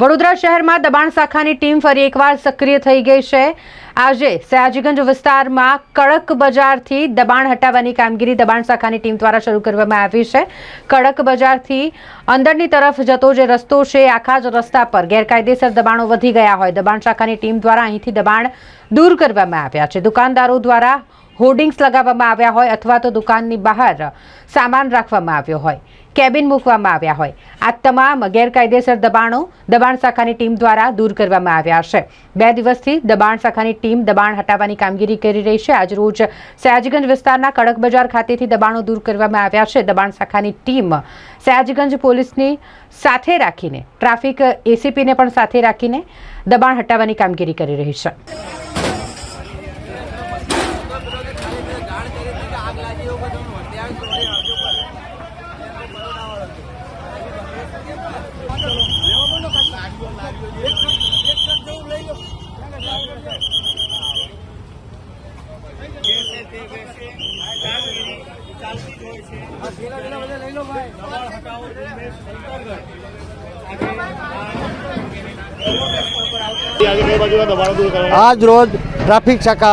વડોદરા શહેરમાં દબાણ શાખાની ટીમ ફરી એકવાર સક્રિય થઈ ગઈ છે। આજે સયાજીગંજ વિસ્તારમાં કડક બજારથી દબાણ હટાવવાની કામગીરી દબાણ શાખાની ટીમ દ્વારા શરૂ કરવામાં આવી છે। કડક બજારથી અંદરની તરફ જતો જે રસ્તો છે, આખા જ રસ્તા પર ગેરકાયદેસર દબાણો વધી ગયા હોય, દબાણ શાખાની ટીમ દ્વારા અહીંથી દબાણ દૂર કરવામાં આવ્યા છે। દુકાનદારો દ્વારા હોર્ડિંગ્સ લગાવવામાં આવ્યા હોય અથવા તો દુકાનની બહાર સામાન રાખવામાં આવ્યો હોય, કેબિન મૂકવામાં આવ્યા હોય, આ તમામ ગેરકાયદેસર દબાણો દબાણ શાખાની ટીમ દ્વારા દૂર કરવામાં આવ્યા છે। 2 દિવસથી દબાણ શાખાની ટીમ દબાણ હટાવવાની કામગીરી કરી રહી છે। આજરોજ સયાજીગંજ વિસ્તારના કડક બજાર ખાતેથી દબાણો દૂર કરવામાં આવ્યા છે। દબાણ શાખાની ટીમ સયાજીગંજ પોલીસની સાથે રાખીને ટ્રાફિક એસીપીને પણ સાથે રાખીને દબાણ હટાવવાની કામગીરી કરી રહી છે। आज रोज ट्राफिक शाखा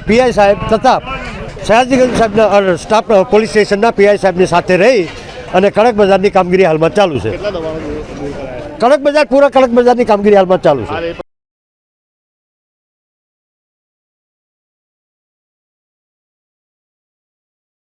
पीआई साहेब तथा सयाजीगंज साहेब स्टाफ पोलीस स्टेशन पीआई साहेब साथे रही અને કડક બજારની કામગીરી હાલમાં ચાલુ છે। કડક બજાર પૂરા કડક બજારની કામગીરી હાલમાં ચાલુ છે।